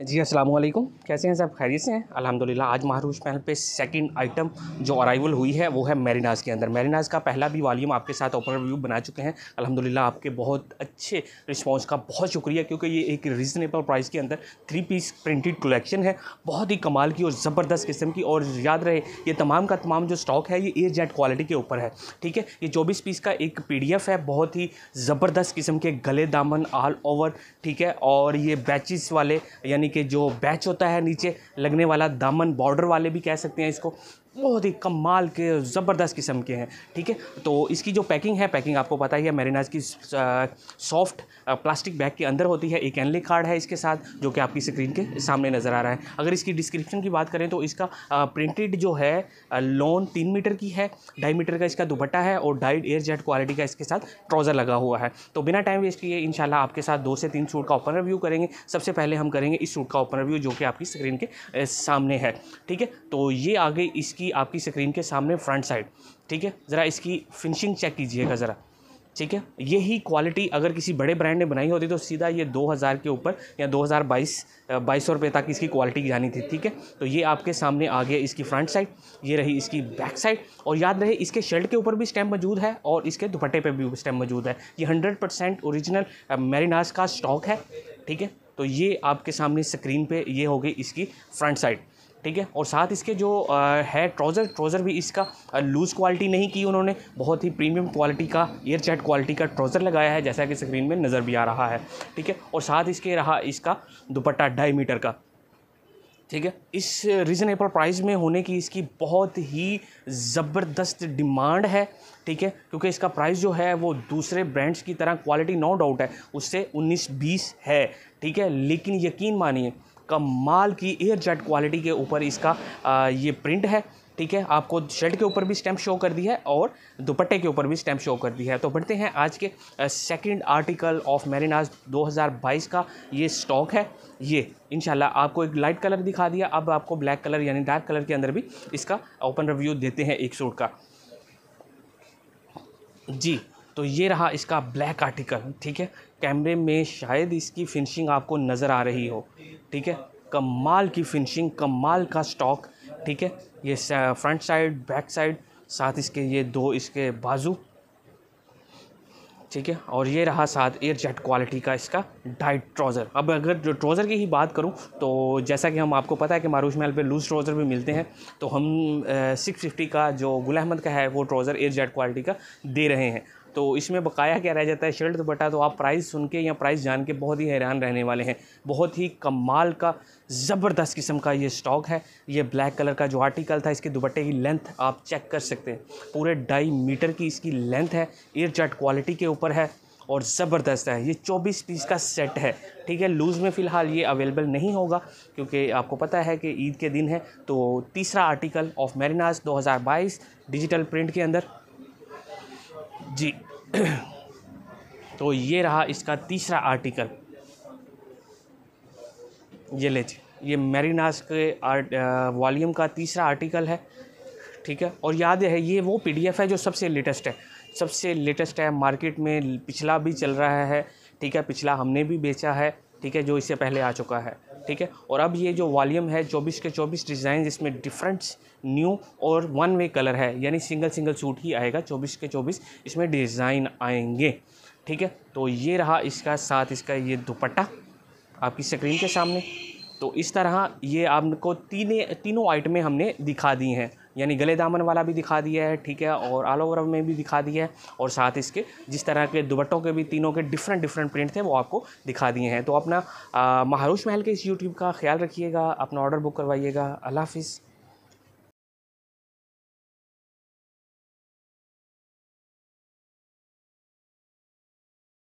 जी अस्सलाम वालेकुम। कैसे हैं सब? खैरियत से हैं? अल्हम्दुलिल्लाह। आज महारूश महल पे सेकंड आइटम जो अराइवल हुई है वो है मैरिनाज के अंदर। मैरिनाज का पहला भी वॉल्यूम आपके साथ ओपन रिव्यू बना चुके हैं। अल्हम्दुलिल्लाह आपके बहुत अच्छे रिस्पांस का बहुत शुक्रिया, क्योंकि ये एक रीज़नेबल प्राइस के अंदर 3 पीस प्रिंटेड कलेक्शन है, बहुत ही कमाल की और ज़बरदस्त किस्म की। और याद रहे ये तमाम का तमाम जो स्टॉक है ये एयर जेट क्वालिटी के ऊपर है, ठीक है। ये 24 पीस का एक PDF है, बहुत ही ज़बरदस्त किस्म के गले दामन ऑल ओवर, ठीक है। और ये बैचेस वाले यानी कि जो बैच होता है नीचे लगने वाला दामन बॉर्डर वाले भी कह सकते हैं इसको, बहुत ही कमाल के ज़बरदस्त किस्म के हैं, ठीक है। तो इसकी जो पैकिंग है, पैकिंग आपको पता ही है मैरिनाज की सॉफ्ट प्लास्टिक बैग के अंदर होती है। एक एनले कार्ड है इसके साथ जो कि आपकी स्क्रीन के सामने नज़र आ रहा है। अगर इसकी डिस्क्रिप्शन की बात करें तो इसका प्रिंटेड जो है लॉन 3 मीटर की है, 2.5 मीटर का इसका दुपट्टा है और डाइड एयर जेट क्वालिटी का इसके साथ ट्राउज़र लगा हुआ है। तो बिना टाइम वेस्ट किए इंशाल्लाह आपके साथ 2 से 3 सूट का ओपन रिव्यू करेंगे। सबसे पहले हम करेंगे इस सूट का ओपन रिव्यू जो कि आपकी स्क्रीन के सामने है, ठीक है। तो ये आ गई इसकी आपकी स्क्रीन के सामने फ्रंट साइड, ठीक है। ज़रा इसकी फिनिशिंग चेक कीजिएगा ज़रा, ठीक है। यही क्वालिटी अगर किसी बड़े ब्रांड ने बनाई होती तो सीधा ये 2000 के ऊपर या 2200 रुपये तक इसकी क्वालिटी जानी थी, ठीक है। तो ये आपके सामने आ गया इसकी फ्रंट साइड, ये रही इसकी बैक साइड। और याद रहे इसके शर्ट के ऊपर भी स्टैम्प मौजूद है और इसके दुपट्टे पे भी स्टैम्प मौजूद है। ये 100% ओरिजिनल मैरिनाज का स्टॉक है, ठीक है। तो ये आपके सामने स्क्रीन पे ये हो गई इसकी फ्रंट साइड, ठीक है। और साथ इसके जो है ट्राउज़र भी इसका लूज़ क्वालिटी नहीं की उन्होंने, बहुत ही प्रीमियम क्वालिटी का एयर जेट क्वालिटी का ट्राउज़र लगाया है जैसा कि स्क्रीन में नज़र भी आ रहा है, ठीक है। और साथ इसके रहा इसका दुपट्टा 2.5 मीटर का, ठीक है। इस रीज़नेबल प्राइस में होने की इसकी बहुत ही ज़बरदस्त डिमांड है, ठीक है। क्योंकि इसका प्राइस जो है वो दूसरे ब्रांड्स की तरह क्वालिटी नो डाउट है उससे 19-20 है, ठीक है। लेकिन यकीन मानिए कमाल की एयर जेट क्वालिटी के ऊपर इसका ये प्रिंट है, ठीक है। आपको शर्ट के ऊपर भी स्टैम्प शो कर दी है और दुपट्टे के ऊपर भी स्टैम्प शो कर दी है। तो बढ़ते हैं आज के सेकंड आर्टिकल ऑफ मैरिनाज 2022 का ये स्टॉक है। ये इंशाल्लाह आपको एक लाइट कलर दिखा दिया, अब आपको ब्लैक कलर यानी डार्क कलर के अंदर भी इसका ओपन रिव्यू देते हैं एक सूट का। जी, तो ये रहा इसका ब्लैक आर्टिकल, ठीक है। कैमरे में शायद इसकी फिनिशिंग आपको नज़र आ रही हो, ठीक है। कमाल की फिनिशिंग, कमाल का स्टॉक, ठीक है। ये फ्रंट साइड, बैक साइड, साथ इसके ये 2 इसके बाजू, ठीक है। और ये रहा साथ एयर जेट क्वालिटी का इसका टाइट ट्राउज़र। अब अगर जो ट्राउज़र की ही बात करूं तो जैसा कि हम आपको पता है कि मारूश महल पे लूज़ ट्राउज़र भी मिलते हैं, तो हम 650 का जो गुल अहमद का है वो ट्राउज़र एयर जेट क्वालिटी का दे रहे हैं। तो इसमें बकाया क्या रह जाता है, शर्ट दुपट्टा। तो आप प्राइस सुन के या प्राइस जान के बहुत ही हैरान रहने वाले हैं। बहुत ही कमाल का ज़बरदस्त किस्म का ये स्टॉक है। ये ब्लैक कलर का जो आर्टिकल था, इसके दुपट्टे की लेंथ आप चेक कर सकते हैं, पूरे 2.5 मीटर की इसकी लेंथ है, एयर जेट क्वालिटी के ऊपर है और ज़बरदस्त है। ये 24 पीस का सेट है, ठीक है। लूज़ में फ़िलहाल ये अवेलेबल नहीं होगा क्योंकि आपको पता है कि ईद के दिन है। तो तीसरा आर्टिकल ऑफ मैरिनाज 2022 डिजिटल प्रिंट के अंदर, जी। तो ये रहा इसका तीसरा आर्टिकल, ये लीजिए, ये मैरिनाज के वॉल्यूम का तीसरा आर्टिकल है, ठीक है। और याद है ये वो PDF है जो सबसे लेटेस्ट है मार्केट में। पिछला भी चल रहा है, ठीक है, पिछला हमने भी बेचा है, ठीक है, जो इससे पहले आ चुका है, ठीक है। और अब ये जो वॉल्यूम है 24 के 24 डिज़ाइन, इसमें डिफरेंट न्यू और 1 वे कलर है, यानी सिंगल सूट ही आएगा। 24 के 24 इसमें डिज़ाइन आएंगे, ठीक है। तो ये रहा इसका साथ इसका ये दुपट्टा आपकी स्क्रीन के सामने। तो इस तरह ये आपको तीनों आइटमें हमने दिखा दी हैं, यानी गले दामन वाला भी दिखा दिया है, ठीक है, और ऑल ओवर में भी दिखा दिया है। और साथ इसके जिस तरह के दुपट्टों के भी तीनों के डिफरेंट प्रिंट थे वो आपको दिखा दिए हैं। तो अपना महारूश महल के इस यूट्यूब का ख्याल रखिएगा, अपना ऑर्डर बुक करवाइएगा। अल्लाह हाफिज़।